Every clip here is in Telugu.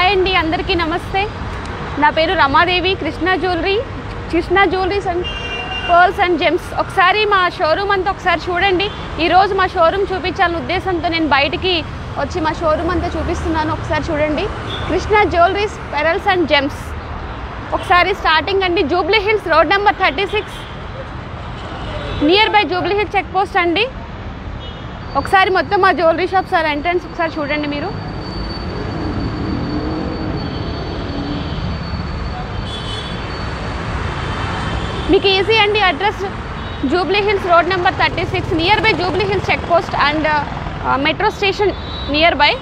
హాయ్ అండి, అందరికీ నమస్తే. నా పేరు Ramadevi. Krishna jewelleries and pearls and gems. ఒకసారి మా షోరూమ్ అంతా ఒకసారి చూడండి. ఈరోజు మా షోరూమ్ చూపించాలనే ఉద్దేశంతో నేను బయటికి వచ్చి మా షోరూమ్ అంతా చూపిస్తున్నాను. ఒకసారి చూడండి. Krishna jewelleries pearls and gems. ఒకసారి స్టార్టింగ్ అండి, Jubilee Hills road number 36 near by Jubilee Hills check post అండి. ఒకసారి మొత్తం మా జ్యువెలరీ షాప్ సార్ ఎంట్రన్స్ ఒకసారి చూడండి మీరు. మీకు ఈజీ అండి. Address Jubilee Hills road number 36 near by Jubilee Hills check post and metro station near by.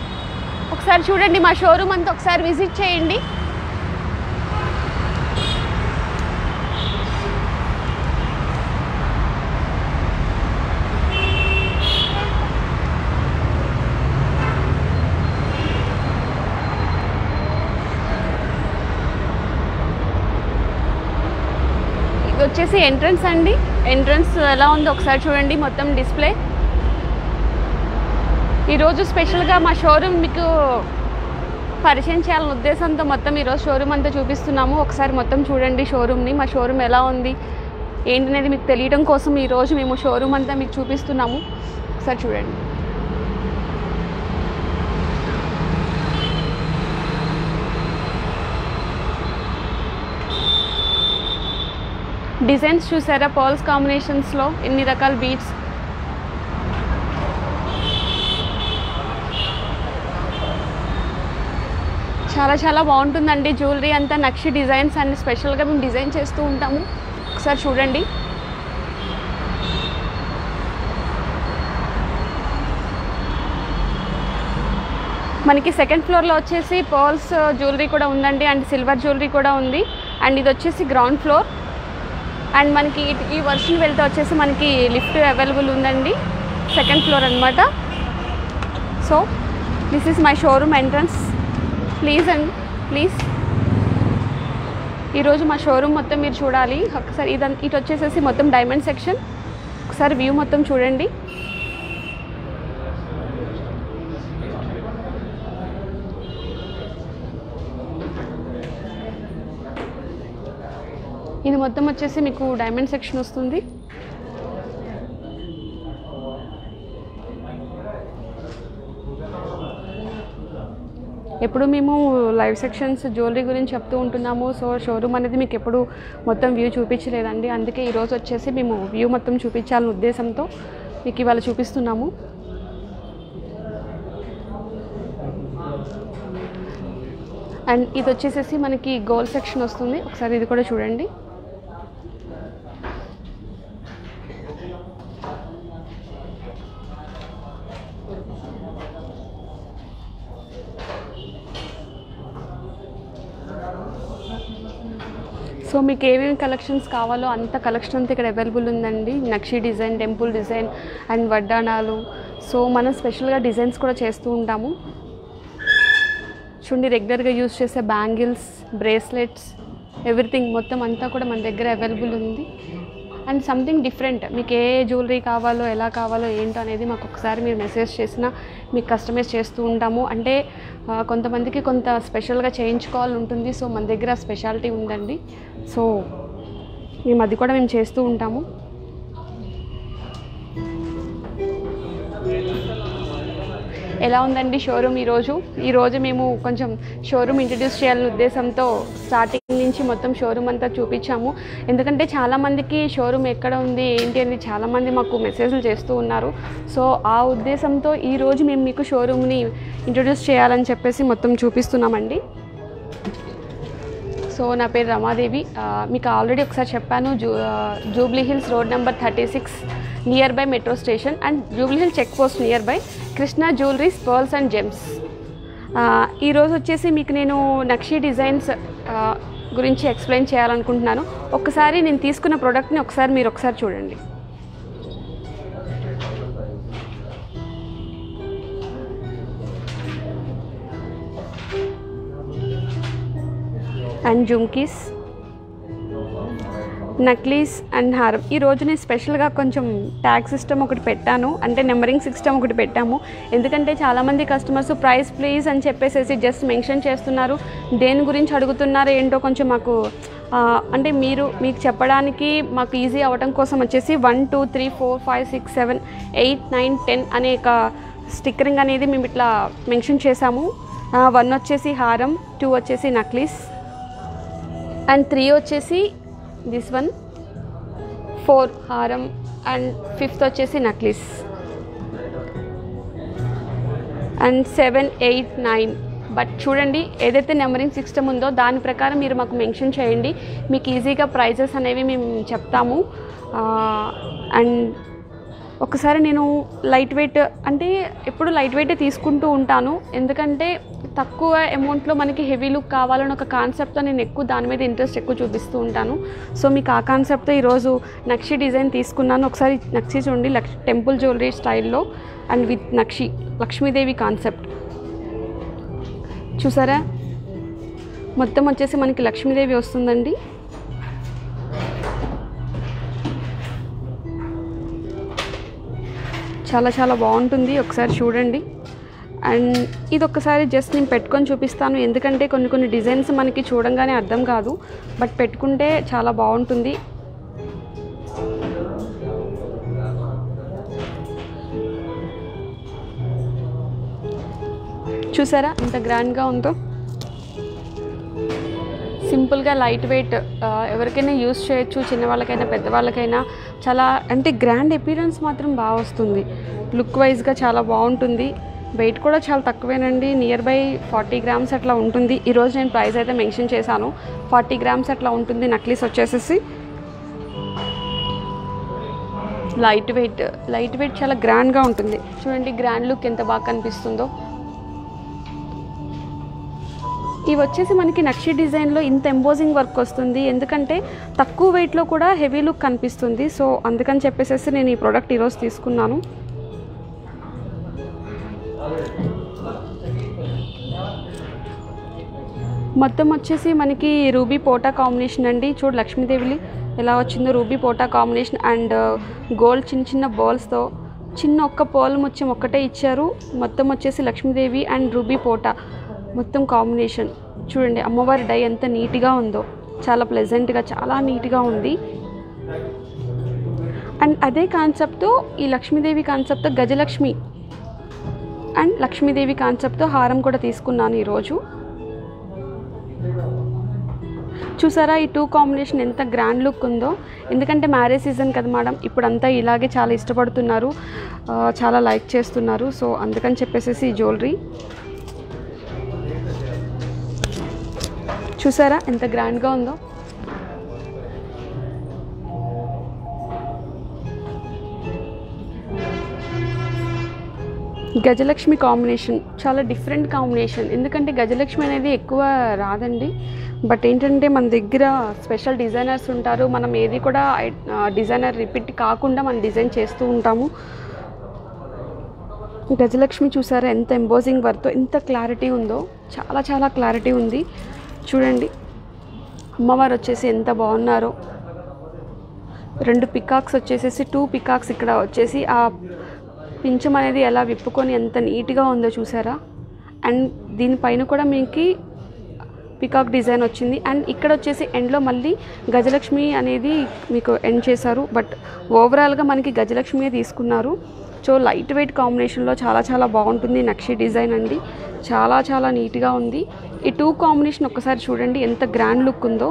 ఒకసారి చూడండి మా షోరూమ్ అంతా ఒకసారి విజిట్ చేయండి. వచ్చేసి ఎంట్రన్స్ అండి. ఎంట్రన్స్ ఎలా ఉందో ఒకసారి చూడండి. మొత్తం డిస్ప్లే. ఈరోజు స్పెషల్గా మా షోరూమ్ మీకు పరిచయం చేయాలనే ఉద్దేశంతో మొత్తం ఈరోజు షోరూమ్ అంతా చూపిస్తున్నాము. ఒకసారి మొత్తం చూడండి షోరూమ్ని. మా షోరూమ్ ఎలా ఉంది ఏంటనేది మీకు తెలియడం కోసం ఈరోజు మేము షోరూమ్ అంతా మీకు చూపిస్తున్నాము. ఒకసారి చూడండి. డిజైన్స్ చూసారా? పర్ల్స్ కాంబినేషన్స్లో ఎన్ని రకాల బీడ్స్. చాలా బాగుంటుందండి జ్యువెలరీ అంతా. నక్షి డిజైన్స్ అన్ని స్పెషల్గా మేము డిజైన్ చేస్తూ ఉంటాము. ఒకసారి చూడండి. మనకి సెకండ్ ఫ్లోర్లో వచ్చేసి పర్ల్స్ జ్యువెలరీ కూడా ఉందండి, అండ్ సిల్వర్ జ్యువెలరీ కూడా ఉంది. అండ్ ఇది వచ్చేసి గ్రౌండ్ ఫ్లోర్. అండ్ మనకి ఈ వర్షన్ వెళ్తే వచ్చేసి మనకి లిఫ్ట్ అవైలబుల్ ఉందండి. సెకండ్ ఫ్లోర్ అనమాట. So this is my showroom entrance. Please ఈరోజు మా షోరూమ్ మొత్తం మీరు చూడాలి. ఒకసారి ఇటు వచ్చేసేసి మొత్తం డైమండ్ సెక్షన్. ఒకసారి వ్యూ మొత్తం చూడండి. ఇది మొత్తం వచ్చేసి మీకు డైమండ్ సెక్షన్ వస్తుంది. ఎప్పుడు మేము లైవ్ సెక్షన్స్ జ్యువెలరీ గురించి చెప్తూ ఉంటున్నాము. సో షోరూమ్ అనేది మీకు ఎప్పుడు మొత్తం వ్యూ చూపించలేదండి. అందుకే ఈరోజు వచ్చేసి మేము వ్యూ మొత్తం చూపించాలనే ఉద్దేశంతో మీకు ఇవాళ చూపిస్తున్నాము. అండ్ ఇది వచ్చేసేసి మనకి గోల్డ్ సెక్షన్ వస్తుంది. ఒకసారి ఇది కూడా చూడండి. సో మీకు ఏమేమి కలెక్షన్స్ కావాలో అంత కలెక్షన్ అంతా ఇక్కడ అవైలబుల్ ఉందండి. Nakshi design, temple design and వడ్డానాలు. సో మనం స్పెషల్గా డిజైన్స్ కూడా చేస్తూ ఉంటాము. చూడండి, రెగ్యులర్గా యూజ్ చేసే బ్యాంగిల్స్, బ్రేస్లెట్స్, ఎవ్రీథింగ్ మొత్తం అంతా కూడా మన దగ్గర అవైలబుల్ ఉంది. అండ్ సంథింగ్ డిఫరెంట్, మీకు ఏ జ్యువెలరీ కావాలో, ఎలా కావాలో ఏంటో అనేది మాకు ఒకసారి మీరు మెసేజ్ చేసినా మీకు కస్టమైజ్ చేస్తూ ఉంటాము. అంటే కొంతమందికి కొంత స్పెషల్గా చేయించుకోవాలని ఉంటుంది. సో మన దగ్గర స్పెషాలిటీ ఉందండి. సో మేము అది కూడా మేము చేస్తూ ఉంటాము. ఎలా ఉందండి షోరూమ్ ఈరోజు మేము కొంచెం షోరూమ్ ఇంట్రడ్యూస్ చేయాలనే ఉద్దేశంతో స్టార్టింగ్ నుంచి మొత్తం షోరూమ్ అంతా చూపించాము. ఎందుకంటే చాలామందికి షోరూమ్ ఎక్కడ ఉంది ఏంటి అని చాలామంది మాకు మెసేజ్లు చేస్తూ ఉన్నారు. సో ఆ ఉద్దేశంతో ఈరోజు మేము మీకు షోరూమ్ని ఇంట్రడ్యూస్ చేయాలని చెప్పేసి మొత్తం చూపిస్తున్నామండి. సో నా పేరు రమాదేవి. మీకు ఆల్రెడీ ఒకసారి చెప్పాను, Jubilee Hills road number 36 near by metro station and Jubilee Hills check post near by Krishna jewelleries pearls and gems. ఈరోజు వచ్చేసి మీకు నేను నక్షి డిజైన్స్ గురించి ఎక్స్ప్లెయిన్ చేయాలనుకుంటున్నాను. ఒకసారి నేను తీసుకున్న ప్రోడక్ట్ని మీరు ఒకసారి చూడండి. అండ్ జుమ్కీస్, నక్లీస్ అండ్ హారం. ఈరోజు నేను స్పెషల్గా కొంచెం ట్యాగ్ సిస్టమ్ ఒకటి పెట్టాను, అంటే నెంబరింగ్ సిస్టమ్ ఒకటి పెట్టాము. ఎందుకంటే చాలామంది కస్టమర్స్ ప్రైస్ ప్లీజ్ అని చెప్పేసి జస్ట్ మెన్షన్ చేస్తున్నారు, దేని గురించి అడుగుతున్నారు ఏంటో కొంచెం మాకు అంటే మీకు చెప్పడానికి మాకు ఈజీ అవ్వడం కోసం వచ్చేసి 1 2 3 4 5 6 7 8 9 10 అనే ఒక స్టిక్కరింగ్ అనేది మేము ఇట్లా మెన్షన్ చేసాము. 1 వచ్చేసి హారం, 2 వచ్చేసి నక్లీస్ అండ్ 3 వచ్చేసి దిస్ వన్, 4 హారం అండ్ 5th వచ్చేసి నక్లీస్ అండ్ 7 8 9. బట్ చూడండి, ఏదైతే నెంబరింగ్ సిస్టమ్ ఉందో దాని ప్రకారం మీరు మాకు మెన్షన్ చేయండి, మీకు ఈజీగా ప్రైజెస్ అనేవి మేము చెప్తాము. అండ్ ఒకసారి నేను లైట్ వెయిట్ అంటే ఎప్పుడు లైట్ వెయిటే తీసుకుంటూ ఉంటాను, ఎందుకంటే తక్కువ అమౌంట్లో మనకి హెవీ లుక్ కావాలని ఒక కాన్సెప్ట్తో నేను ఎక్కువ దాని మీద ఇంట్రెస్ట్ ఎక్కువ చూపిస్తూ ఉంటాను. సో మీకు ఆ కాన్సెప్ట్తో ఈరోజు నక్షి డిజైన్ తీసుకున్నాను. ఒకసారి నక్షి చూడండి, టెంపుల్ జ్యువెలరీ స్టైల్లో and with nakshi Lakshmidevi concept చూసారా. మొత్తం వచ్చేసి మనకి లక్ష్మీదేవి వస్తుందండి. చాలా చాలా బాగుంటుంది, ఒకసారి చూడండి. అండ్ ఇది ఒక్కసారి జస్ట్ నేను పెట్టుకొని చూపిస్తాను, ఎందుకంటే కొన్ని డిజైన్స్ మనకి చూడంగానే అర్థం కాదు, బట్ పెట్టుకుంటే చాలా బాగుంటుంది. చూసారా ఎంత గ్రాండ్గా ఉందో. సింపుల్గా లైట్ వెయిట్ ఎవరికైనా యూస్ చేయొచ్చు, చిన్నవాళ్ళకైనా పెద్దవాళ్ళకైనా. చాలా అంటే గ్రాండ్ అపీరెన్స్ మాత్రం బాగా వస్తుంది, లుక్ వైజ్గా చాలా బాగుంటుంది. వెయిట్ కూడా చాలా తక్కువేనండి, నియర్ బై 40 గ్రామ్స్ అట్లా ఉంటుంది. ఈరోజు నేను ప్రైస్ అయితే మెన్షన్ చేశాను, 40 గ్రామ్స్ అట్లా ఉంటుంది. నక్లీస్ వచ్చేసేసి లైట్ వెయిట్ చాలా గ్రాండ్గా ఉంటుంది. చూడండి గ్రాండ్ లుక్ ఎంత బాగా కనిపిస్తుందో. ఇవి వచ్చేసి మనకి నక్షి డిజైన్లో ఇంత ఎంబోజింగ్ వర్క్ వస్తుంది, ఎందుకంటే తక్కువ వెయిట్లో కూడా హెవీ లుక్ కనిపిస్తుంది. సో అందుకని చెప్పేసి నేను ఈ ప్రోడక్ట్ ఈరోజు తీసుకున్నాను. మొత్తం వచ్చేసి మనకి రూబీ పోటా కాంబినేషన్ అండి. చూడు లక్ష్మీదేవిలి ఎలా వచ్చిందో, రూబీ పోటా కాంబినేషన్ అండ్ గోల్డ్ చిన్న బాల్స్తో చిన్న ఒక్క పోల్ ముత్యం ఒక్కటే ఇచ్చారు. మొత్తం వచ్చేసి లక్ష్మీదేవి అండ్ రూబీ పోటా మొత్తం కాంబినేషన్. చూడండి అమ్మవారి డై ఎంత నీట్గా ఉందో, చాలా ప్లెజెంట్గా చాలా నీట్గా ఉంది. అండ్ అదే కాన్సెప్ట్తో ఈ లక్ష్మీదేవి కాన్సెప్ట్తో గజలక్ష్మి అండ్ లక్ష్మీదేవి కాన్సెప్ట్తో హారం కూడా తీసుకున్నాను ఈరోజు. చూసారా ఈ 2 కాంబినేషన్ ఎంత గ్రాండ్ లుక్ ఉందో, ఎందుకంటే మ్యారేజ్ సీజన్ కదా మేడం, ఇప్పుడంతా ఇలాగే చాలా ఇష్టపడుతున్నారు, చాలా లైక్ చేస్తున్నారు. సో అందుకని చెప్పేసి ఈ జ్యువెలరీ చూసారా ఎంత గ్రాండ్గా ఉందో. గజలక్ష్మి కాంబినేషన్ చాలా డిఫరెంట్ కాంబినేషన్, ఎందుకంటే గజలక్ష్మి అనేది ఎక్కువ రాదండి. బట్ ఏంటంటే మన దగ్గర స్పెషల్ డిజైనర్స్ ఉంటారు, మనం ఏది కూడా డిజైనర్ రిపీట్ కాకుండా మనం డిజైన్ చేస్తూ ఉంటాము. గజలక్ష్మి చూసారా ఎంత ఎంబోజింగ్ వర్క్తో ఎంత క్లారిటీ ఉందో, చాలా చాలా క్లారిటీ ఉంది. చూడండి అమ్మవారు వచ్చేసి ఎంత బాగున్నారో. 2 పికాక్స్ వచ్చేసేసి 2 పికాక్స్ ఇక్కడ వచ్చేసి ఆ పించం అనేది ఎలా విప్పుకొని ఎంత నీట్గా ఉందో చూసారా. అండ్ దీనిపైన కూడా మీకు పికాక్ డిజైన్ వచ్చింది. అండ్ ఇక్కడ వచ్చేసి ఎండ్లో మళ్ళీ గజలక్ష్మి అనేది మీకు ఎండ్ చేశారు, బట్ ఓవరాల్గా మనకి గజలక్ష్మియే తీసుకున్నారు. సో లైట్ వెయిట్ కాంబినేషన్లో చాలా చాలా బాగుంటుంది నక్షి డిజైన్ అండి, చాలా చాలా నీట్గా ఉంది. ఈ 2 కాంబినేషన్ ఒక్కసారి చూడండి ఎంత గ్రాండ్ లుక్ ఉందో.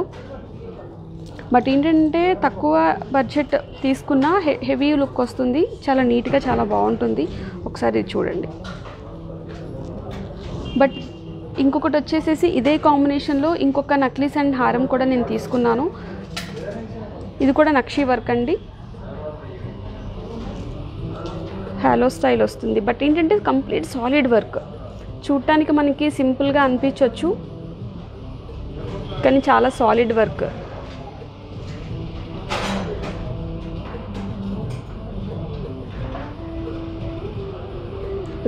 బట్ ఏంటంటే తక్కువ బడ్జెట్ తీసుకున్న హెవీ లుక్ వస్తుంది, చాలా నీట్గా చాలా బాగుంటుంది. ఒకసారి చూడండి. బట్ ఇంకొకటి వచ్చేసేసి ఇదే కాంబినేషన్లో ఇంకొక నక్లీస్ అండ్ హారం కూడా నేను తీసుకున్నాను. ఇది కూడా నక్షి వర్క్ అండి, హాలో స్టైల్ వస్తుంది. బట్ ఏంటంటే కంప్లీట్ సాలిడ్ వర్క్, చూడటానికి మనకి సింపుల్గా అనిపించవచ్చు కానీ చాలా సాలిడ్ వర్క్.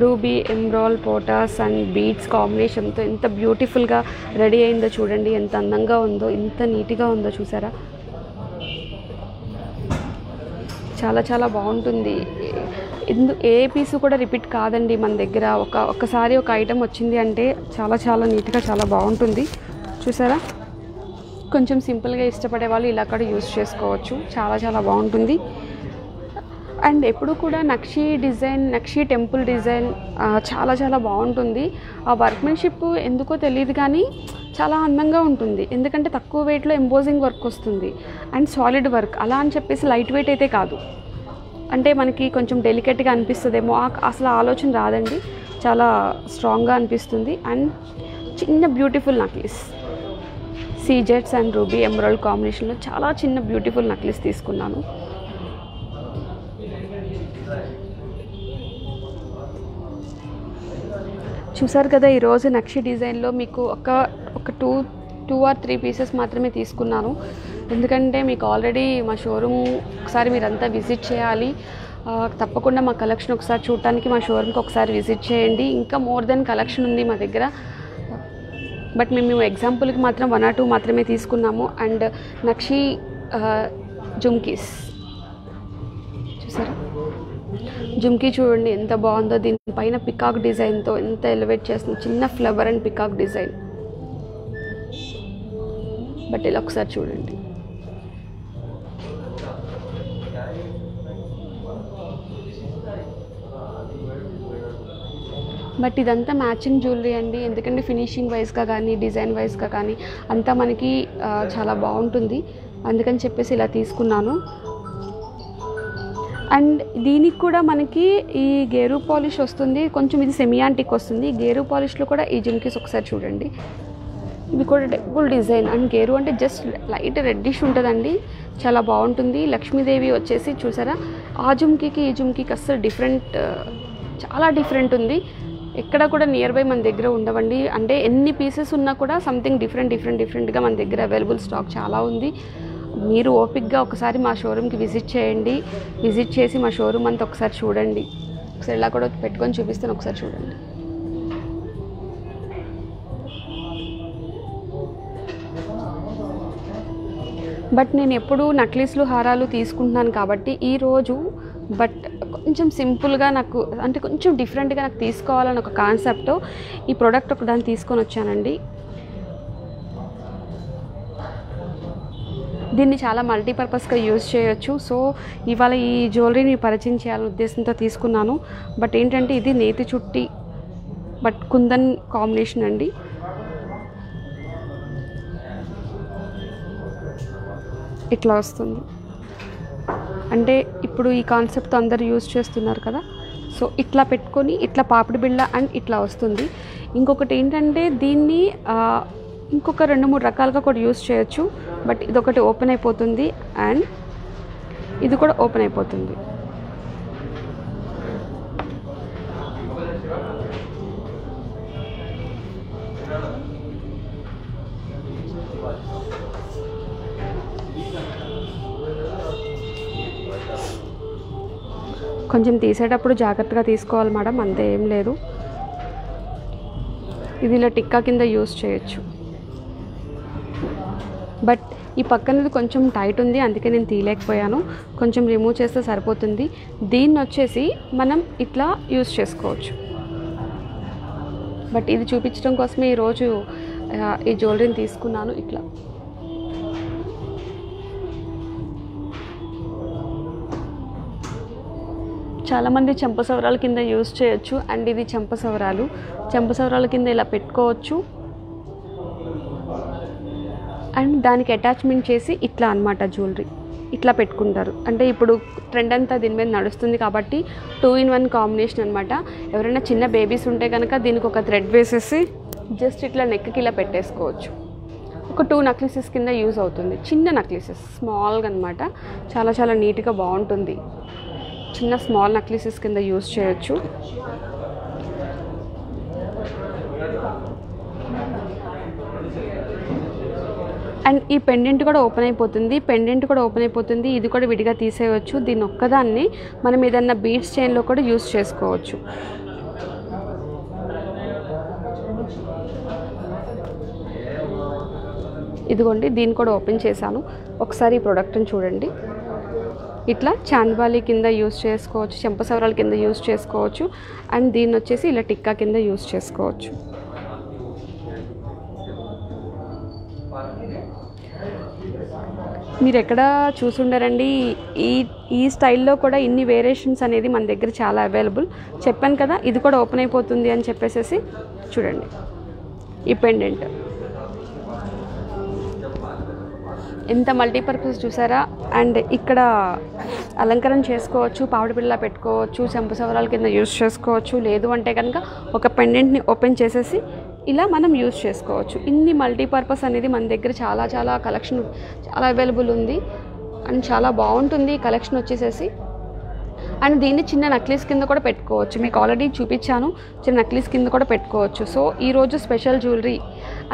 రూబీ ఎమ్రాల్ పోటాస్ అండ్ బీడ్స్ కాంబినేషన్తో ఎంత బ్యూటిఫుల్గా రెడీ అయిందో చూడండి, ఎంత అందంగా ఉందో, ఎంత నీట్గా ఉందో చూసారా. చాలా చాలా బాగుంటుంది. ఏ పీసు కూడా రిపీట్ కాదండి మన దగ్గర. ఒక్కసారి ఒక ఐటెం వచ్చింది అంటే చాలా చాలా నీట్గా చాలా బాగుంటుంది. చూసారా, కొంచెం సింపుల్గా ఇష్టపడే వాళ్ళు ఇలా కూడా యూస్ చేసుకోవచ్చు. చాలా చాలా బాగుంటుంది. అండ్ ఎప్పుడు కూడా నక్షి డిజైన్, నక్షి టెంపుల్ డిజైన్ చాలా చాలా బాగుంటుంది. ఆ వర్క్మెన్షిప్ ఎందుకో తెలియదు కానీ చాలా అందంగా ఉంటుంది. ఎందుకంటే తక్కువ వెయిట్లో ఎంబోజింగ్ వర్క్ వస్తుంది అండ్ సాలిడ్ వర్క్. అలా అని చెప్పేసి లైట్ వెయిట్ అయితే కాదు. అంటే మనకి కొంచెం డెలికేట్గా అనిపిస్తుందేమో, అసలు ఆలోచన రాదండి. చాలా స్ట్రాంగ్గా అనిపిస్తుంది. అండ్ చిన్న బ్యూటిఫుల్ నక్లీస్, సీజెట్స్ అండ్ రూబీ ఎమరాల్డ్ కాంబినేషన్లో చాలా చిన్న బ్యూటిఫుల్ నక్లీస్ తీసుకున్నాను. చూసారు కదా, ఈరోజు నక్షి డిజైన్లో మీకు ఒక టూ ఆర్ 3 పీసెస్ మాత్రమే తీసుకున్నాను. ఎందుకంటే మీకు ఆల్రెడీ మా షోరూమ్ ఒకసారి మీరంతా విజిట్ చేయాలి. తప్పకుండా మా కలెక్షన్ ఒకసారి చూడటానికి మా షోరూమ్కి ఒకసారి విజిట్ చేయండి. ఇంకా మోర్ దెన్ కలెక్షన్ ఉంది మా దగ్గర. బట్ మేము ఎగ్జాంపుల్కి మాత్రం 1 or 2 మాత్రమే తీసుకున్నాము. అండ్ నక్షి జుమ్కీస్ చూసారా, జుమ్కీ చూడండి ఎంత బాగుందో. దీనిపైన పికాక్ డిజైన్తో ఎంత ఎలివేట్ చేస్తుంది. చిన్న flower and peacock design. But ఇలా ఒకసారి చూడండి. బట్ ఇదంతా మ్యాచింగ్ జ్యువెలరీ అండి. ఎందుకంటే ఫినిషింగ్ వైజ్గా కానీ డిజైన్ వైజ్గా కానీ అంతా మనకి చాలా బాగుంటుంది. అందుకని చెప్పేసి ఇలా తీసుకున్నాను. అండ్ దీనికి కూడా మనకి ఈ గేరు పాలిష్ వస్తుంది. కొంచెం ఇది సెమీ యాంటిక్ వస్తుంది. గేరు పాలిష్లో కూడా ఈ జుమ్కీస్ ఒకసారి చూడండి. ఇది కూడా టెంపుల్ డిజైన్. అండ్ గేరు అంటే జస్ట్ లైట్ రెడ్డిష్ ఉంటుందండి. చాలా బాగుంటుంది. లక్ష్మీదేవి వచ్చేసి చూసారా, ఆ జుమ్కీకి ఈ జుమ్కీకి అస్సలు డిఫరెంట్, చాలా డిఫరెంట్ ఉంది. ఎక్కడ కూడా నియర్ బై మన దగ్గర ఉండవండి. అంటే ఎన్ని పీసెస్ ఉన్నా కూడా సంథింగ్ డిఫరెంట్గా మన దగ్గర అవైలబుల్ స్టాక్ చాలా ఉంది. మీరు ఓపిక్గా ఒకసారి మా షోరూమ్కి విజిట్ చేయండి. విజిట్ చేసి మా షోరూమ్ అంతా ఒకసారి చూడండి. ఒకసారి ఇలా కూడా పెట్టుకొని చూపిస్తాను, ఒకసారి చూడండి. బట్ నేను ఎప్పుడు నక్లీస్లు హారాలు తీసుకుంటున్నాను కాబట్టి ఈరోజు కొంచెం సింపుల్గా నాకు అంటే కొంచెం డిఫరెంట్గా నాకు తీసుకోవాలని ఒక కాన్సెప్ట్తో ఈ ప్రోడక్ట్ ఒకదాన్ని తీసుకొని వచ్చానండి. దీన్ని చాలా మల్టీపర్పస్గా యూజ్ చేయొచ్చు. సో ఇవాళ ఈ జ్యువెలరీని పరిచయం చేయాలనే ఉద్దేశంతో తీసుకున్నాను. బట్ ఏంటంటే ఇది నేతి చుట్టి బట్ కుందన్ కాంబినేషన్ అండి. ఇట్లా వస్తుంది. అంటే ఇప్పుడు ఈ కాన్సెప్ట్ అందరు యూజ్ చేస్తున్నారు కదా. సో ఇట్లా పెట్టుకొని ఇట్లా పాపిడి బిళ్ళ అండ్ ఇట్లా వస్తుంది. ఇంకొకటి ఏంటంటే దీన్ని ఇంకొక 2-3 రకాలుగా కూడా యూజ్ చేయొచ్చు. బట్ ఇదొకటి ఓపెన్ అయిపోతుంది అండ్ ఇది కూడా ఓపెన్ అయిపోతుంది. కొంచెం తీసేటప్పుడు జాగ్రత్తగా తీసుకోవాలి మేడం, అంతే, ఏం లేదు. ఇది ఇలా టిక్కా కింద యూజ్ చేయొచ్చు. బట్ ఈ పక్కనది కొంచెం టైట్ ఉంది, అందుకే నేను తీయలేకపోయాను. కొంచెం రిమూవ్ చేస్తే సరిపోతుంది. దీన్ని వచ్చేసి మనం ఇట్లా యూజ్ చేసుకోవచ్చు. బట్ ఇది చూపించడం కోసమే ఈరోజు ఈ జ్యువెలరీని తీసుకున్నాను. ఇట్లా చాలామంది చెంపసవరాల కింద యూజ్ చేయొచ్చు. అండ్ ఇది చెంపసవరాల కింద ఇలా పెట్టుకోవచ్చు. అండ్ దానికి అటాచ్మెంట్ చేసి ఇట్లా అన్నమాట జ్యువెలరీ ఇట్లా పెట్టుకుంటారు. అంటే ఇప్పుడు ట్రెండ్ అంతా దీని మీద నడుస్తుంది కాబట్టి 2-in-1 కాంబినేషన్ అనమాట. ఎవరైనా చిన్న బేబీస్ ఉంటే కనుక దీనికి ఒక థ్రెడ్ వేసేసి జస్ట్ ఇట్లా నెక్కి ఇలా పెట్టేసుకోవచ్చు. ఒక 2 నెక్లెసెస్ కింద యూజ్ అవుతుంది. చిన్న నెక్లెసెస్ స్మాల్గా అనమాట. చాలా చాలా నీట్గా బాగుంటుంది. చిన్న స్మాల్ నెక్లెసెస్ కింద యూజ్ చేయొచ్చు. అండ్ ఈ పెండెంట్ కూడా ఓపెన్ అయిపోతుంది. ఇది కూడా విడిగా తీసేయవచ్చు. దీన్ని ఒక్కదాన్ని మనం ఏదన్నా బీడ్స్ చైన్లో కూడా యూజ్ చేసుకోవచ్చు. ఇదిగోండి, దీన్ని కూడా ఓపెన్ చేశాను. ఒకసారి ఈ ప్రోడక్ట్ని చూడండి. ఇట్లా చాంద్బాలి కింద యూస్ చేసుకోవచ్చు, చెంపసవరాల కింద యూస్ చేసుకోవచ్చు. అండ్ దీన్ని వచ్చేసి ఇలా టిక్కా కింద యూస్ చేసుకోవచ్చు. మీరు ఎక్కడ చూసుండరండి, ఈ స్టైల్లో కూడా ఇన్ని వేరియేషన్స్ అనేది మన దగ్గర చాలా అవైలబుల్. చెప్పాను కదా ఇది కూడా ఓపెన్ అయిపోతుంది అని చెప్పేసి. చూడండి ఈ పెండెంట్ ఎంత మల్టీపర్పస్ చూసారా. అండ్ ఇక్కడ అలంకరణ చేసుకోవచ్చు, పావుడి పిల్ల పెట్టుకోవచ్చు, చెంపసవరాల కింద యూస్ చేసుకోవచ్చు. లేదు అంటే కనుక ఒక పెండెంట్ని ఓపెన్ చేసేసి ఇలా మనం యూస్ చేసుకోవచ్చు. ఇన్ని మల్టీపర్పస్ అనేది మన దగ్గర చాలా కలెక్షన్ చాలా అవైలబుల్ ఉంది. అండ్ చాలా బాగుంటుంది ఈ కలెక్షన్ వచ్చేసేసి. అండ్ దీన్ని చిన్న నక్లీస్ కింద కూడా పెట్టుకోవచ్చు. మీకు ఆల్రెడీ చూపించాను, చిన్న నక్లీస్ కింద కూడా పెట్టుకోవచ్చు. సో ఈరోజు స్పెషల్ జ్యువెలరీ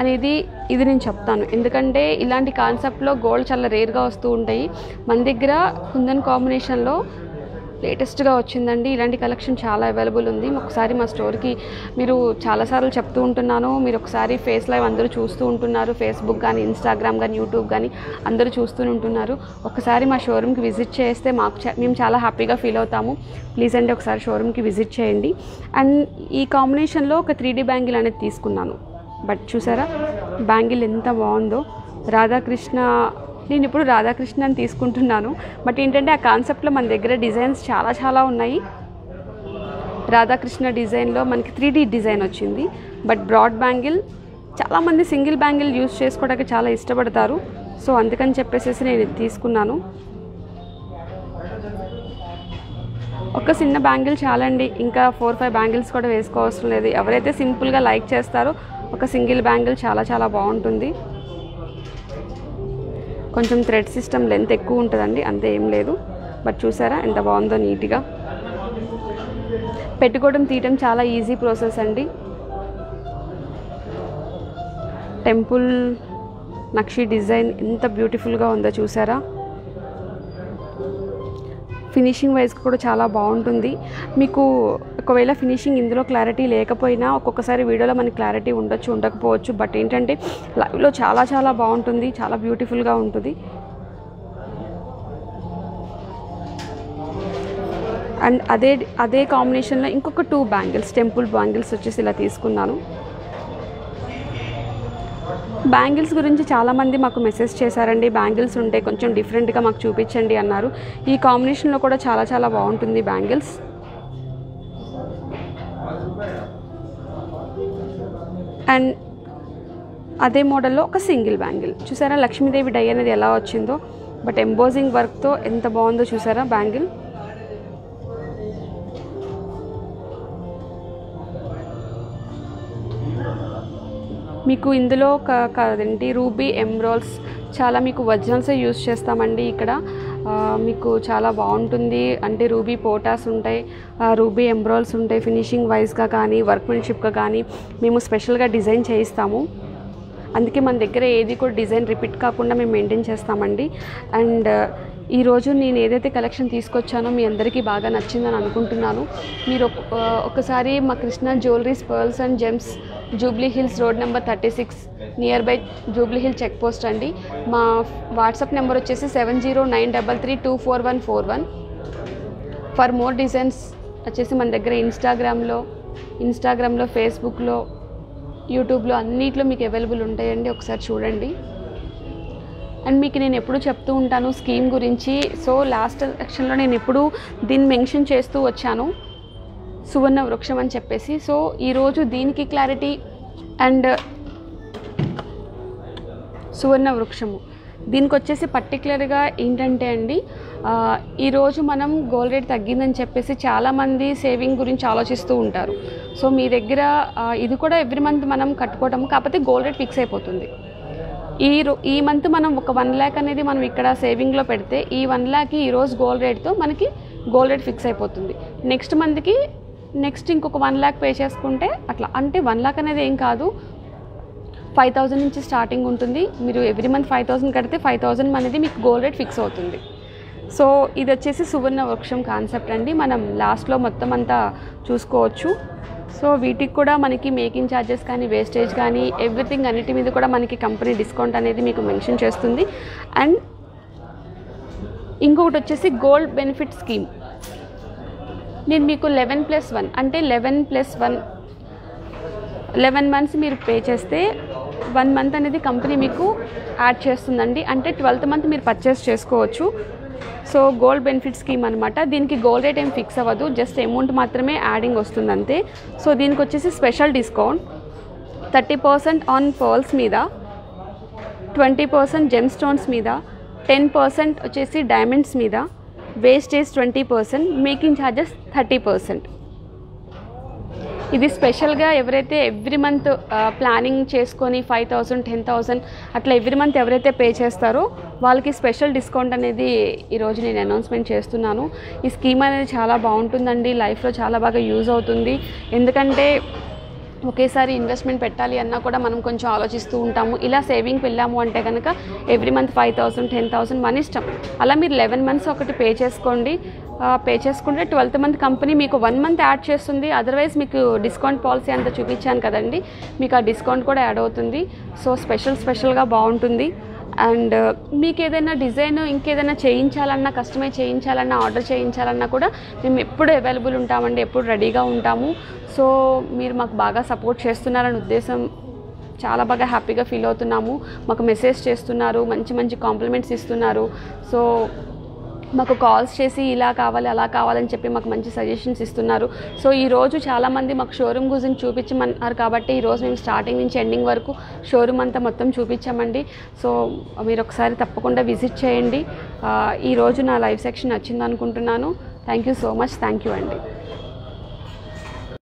అనేది ఇది నేను చెప్తాను, ఎందుకంటే ఇలాంటి కాన్సెప్ట్లో గోల్డ్ చాలా రేర్గా వస్తూ ఉంటాయి. మన దగ్గర కుందన్ కాంబినేషన్లో లేటెస్ట్గా వచ్చిందండి. ఇలాంటి కలెక్షన్ చాలా అవైలబుల్ ఉంది. ఒకసారి మా స్టోర్కి మీరు చాలాసార్లు చెప్తూ ఉంటున్నాను, మీరు ఒకసారి ఫేస్ లైవ్ అందరూ చూస్తూ ఉంటున్నారు, ఫేస్బుక్ కానీ ఇన్స్టాగ్రామ్ కానీ యూట్యూబ్ కానీ అందరూ చూస్తూ ఉంటున్నారు. ఒకసారి మా షోరూమ్కి విజిట్ చేస్తే మేము చాలా హ్యాపీగా ఫీల్ అవుతాము. ప్లీజ్ అండి ఒకసారి షోరూమ్కి విజిట్ చేయండి. అండ్ ఈ కాంబినేషన్లో ఒక 3D బ్యాంగిల్ అనేది తీసుకున్నాను. బట్ చూసారా బ్యాంగిల్ ఎంత బాగుందో. రాధాకృష్ణ, నేను ఇప్పుడు రాధాకృష్ణ అని తీసుకుంటున్నాను. బట్ ఏంటంటే ఆ కాన్సెప్ట్లో మన దగ్గర డిజైన్స్ చాలా ఉన్నాయి. రాధాకృష్ణ డిజైన్లో మనకి 3D డిజైన్ వచ్చింది. బట్ బ్రాడ్ బ్యాంగిల్, చాలామంది సింగిల్ బ్యాంగిల్ యూస్ చేసుకోవడానికి చాలా ఇష్టపడతారు. సో అందుకని చెప్పేసి నేను ఇది తీసుకున్నాను. ఒక చిన్న బ్యాంగిల్ చాలండి, ఇంకా 4-5 బ్యాంగిల్స్ కూడా వేసుకోవాల్సిన లేదు. ఎవరైతే సింపుల్గా లైక్ చేస్తారో ఒక సింగిల్ బ్యాంగిల్ చాలా బాగుంటుంది. కొంచెం థ్రెడ్ సిస్టమ్ లెంత్ ఎక్కువ ఉంటుందండి, అంతే ఏం లేదు. బట్ చూసారా ఎంత బాగుందో, నీట్గా పెట్టుకోవడం తీయటం చాలా ఈజీ ప్రాసెస్ అండి. టెంపుల్ నక్షి డిజైన్ ఎంత బ్యూటిఫుల్గా ఉందో చూసారా. ఫినిషింగ్ వైజ్ కూడా చాలా బాగుంటుంది. మీకు ఒకవేళ ఫినిషింగ్ ఇందులో క్లారిటీ లేకపోయినా ఒక్కొక్కసారి వీడియోలో మనకి క్లారిటీ ఉండొచ్చు, ఉండకపోవచ్చు. బట్ ఏంటంటే లైవ్లో చాలా బాగుంటుంది, చాలా బ్యూటిఫుల్గా ఉంటుంది. అండ్ అదే కాంబినేషన్లో ఇంకొక 2 బ్యాంగిల్స్, టెంపుల్ బ్యాంగిల్స్ వచ్చేసి ఇలా తీసుకున్నాను. బ్యాంగిల్స్ గురించి చాలామంది మాకు మెసేజ్ చేశారండి, బ్యాంగిల్స్ ఉంటే కొంచెం డిఫరెంట్గా మాకు చూపించండి అన్నారు. ఈ కాంబినేషన్లో కూడా చాలా బాగుంటుంది బ్యాంగిల్స్. అండ్ అదే మోడల్లో ఒక సింగిల్ బ్యాంగిల్ చూసారా, లక్ష్మీదేవి డై అనేది ఎలా వచ్చిందో. బట్ ఎంబోజింగ్ వర్క్తో ఎంత బాగుందో చూసారా బ్యాంగిల్. మీకు ఇందులో కాదండి రూబీ ఎమ్రాల్స్, చాలా మీకు ఒరిజినల్సే యూస్ చేస్తామండి ఇక్కడ. మీకు చాలా బాగుంటుంది. అంటే రూబీ పోటాస్ ఉంటాయి, రూబీ ఎమ్రాల్స్ ఉంటాయి. ఫినిషింగ్ వైజ్గా కానీ వర్క్మెన్షిప్గా కానీ మేము స్పెషల్గా డిజైన్ చేయిస్తాము. అందుకే మన దగ్గర ఏది కూడా డిజైన్ రిపీట్ కాకుండా మేము మెయింటైన్ చేస్తామండి. అండ్ ఈరోజు నేను ఏదైతే కలెక్షన్ తీసుకొచ్చానో మీ అందరికీ బాగా నచ్చిందని అనుకుంటున్నాను. మీరు ఒకసారి మా Krishna jewelleries pearls and gems, Jubilee Hills road number 36 near by Jubilee Hill check post అండి. మా వాట్సాప్ నెంబర్ వచ్చేసి 7093324141. ఫర్ మోర్ డిజైన్స్ వచ్చేసి మన దగ్గర ఇన్స్టాగ్రామ్లో ఫేస్బుక్లో యూట్యూబ్లో అన్నిట్లో మీకు అవైలబుల్ ఉంటాయండి, ఒకసారి చూడండి. అండ్ మీకు నేను ఎప్పుడు చెప్తూ ఉంటాను స్కీమ్ గురించి. సో లాస్ట్ సెక్షన్లో నేను ఎప్పుడు దీన్ని మెన్షన్ చేస్తూ వచ్చాను, సువర్ణ వృక్షం అని చెప్పేసి. సో ఈరోజు దీనికి క్లారిటీ. అండ్ సువర్ణ వృక్షము దీనికి వచ్చేసి పర్టికులర్గా ఏంటంటే అండి, ఈరోజు మనం గోల్డ్ రేట్ తగ్గిందని చెప్పేసి చాలామంది సేవింగ్ గురించి ఆలోచిస్తూ ఉంటారు. సో మీ దగ్గర ఇది కూడా ఎవ్రీ మంత్ మనం కట్టుకోవటం, కాకపోతే గోల్డ్ రేట్ ఫిక్స్ అయిపోతుంది. ఈ మంత్ మనం ఒక 1 lakh అనేది మనం ఇక్కడ సేవింగ్లో పెడితే ఈ 1 lakh ఈరోజు గోల్డ్ రేట్తో మనకి గోల్డ్ రేట్ ఫిక్స్ అయిపోతుంది. నెక్స్ట్ మంత్కి ఇంకొక 1 lakh పే చేసుకుంటే అట్లా. అంటే 1 lakh అనేది ఏం కాదు, 5,000 నుంచి స్టార్టింగ్ ఉంటుంది. మీరు ఎవ్రీ మంత్ 5,000 కడితే 5,000 అనేది మీకు గోల్డ్ రేట్ ఫిక్స్ అవుతుంది. సో ఇది వచ్చేసి సువర్ణ వృక్షం కాన్సెప్ట్ అండి. మనం లాస్ట్లో మొత్తం అంతా చూసుకోవచ్చు. సో వీటికి కూడా మనకి మేకింగ్ ఛార్జెస్ కానీ వేస్టేజ్ కానీ ఎవ్రీథింగ్ అన్నిటి మీద కూడా మనకి కంపెనీ డిస్కౌంట్ అనేది మీకు మెన్షన్ చేస్తుంది. అండ్ ఇంకొకటి వచ్చేసి గోల్డ్ బెనిఫిట్ స్కీమ్. నేను మీకు 11+1 అంటే 11 మంత్స్ మీరు పే చేస్తే 1 మంత్ అనేది కంపెనీ మీకు యాడ్ చేస్తుందండి. అంటే 12th మంత్ మీరు పర్చేస్ చేసుకోవచ్చు. సో గోల్డ్ బెనిఫిట్ స్కీమ్ అనమాట. దీనికి గోల్డ్ రేట్ ఏం ఫిక్స్ అవ్వదు, జస్ట్ అమౌంట్ మాత్రమే యాడింగ్ వస్తుంది అంతే. సో దీనికి వచ్చేసి స్పెషల్ డిస్కౌంట్ 30% ఆన్ పర్ల్స్ మీద, 20% జెమ్ స్టోన్స్ మీద, 10% వచ్చేసి డైమండ్స్ మీద, వేస్టేజ్ 20%, మేకింగ్ ఛార్జెస్ 30%. ఇది స్పెషల్గా ఎవరైతే ఎవ్రీ మంత్ ప్లానింగ్ చేసుకొని 5,000 10,000 అట్లా ఎవ్రీ మంత్ ఎవరైతే పే చేస్తారో వాళ్ళకి స్పెషల్ డిస్కౌంట్ అనేది ఈరోజు నేను అనౌన్స్మెంట్ చేస్తున్నాను. ఈ స్కీమ్ అనేది చాలా బాగుంటుందండి, లైఫ్లో చాలా బాగా యూజ్ అవుతుంది. ఎందుకంటే ఒకేసారి ఇన్వెస్ట్మెంట్ పెట్టాలి అన్నా కూడా మనం కొంచెం ఆలోచిస్తూ ఉంటాము. ఇలా సేవింగ్కి వెళ్ళాము అంటే కనుక ఎవ్రీ మంత్ 5,000 10,000 మన ఇష్టం. అలా మీరు 11 మంత్స్ ఒకటి పే చేసుకోండి. పే చేసుకుంటే 12th మంత్ కంపెనీ మీకు 1 మంత్ యాడ్ చేస్తుంది. అదర్వైజ్ మీకు డిస్కౌంట్ పాలసీ అంతా చూపించాను కదండి, మీకు ఆ డిస్కౌంట్ కూడా యాడ్ అవుతుంది. సో స్పెషల్గా బాగుంటుంది. అండ్ మీకు ఏదైనా డిజైన్ ఇంకేదైనా చేయించాలన్నా, కస్టమైజ్ చేయించాలన్నా, ఆర్డర్ చేయించాలన్నా కూడా మేము ఎప్పుడు అవైలబుల్ ఉంటామండి, ఎప్పుడు రెడీగా ఉంటాము. సో మీరు మాకు బాగా సపోర్ట్ చేస్తున్నారని ఉద్దేశం, చాలా బాగా హ్యాపీగా ఫీల్ అవుతున్నాము. మాకు మెసేజ్ చేస్తున్నారు, మంచి కాంప్లిమెంట్స్ ఇస్తున్నారు. సో మాకు కాల్స్ చేసి ఇలా కావాలి అలా కావాలని చెప్పి మాకు మంచి సజెషన్స్ ఇస్తున్నారు. సో ఈరోజు చాలామంది మాకు షోరూమ్ గురించి చూపించమన్నారు కాబట్టి ఈరోజు మేము స్టార్టింగ్ నుంచి ఎండింగ్ వరకు షోరూమ్ అంతా మొత్తం చూపించామండి. సో మీరు ఒకసారి తప్పకుండా విజిట్ చేయండి. ఈరోజు నా లైవ్ సెక్షన్ నచ్చింది అనుకుంటున్నాను. Thank you so much. Thank you అండి.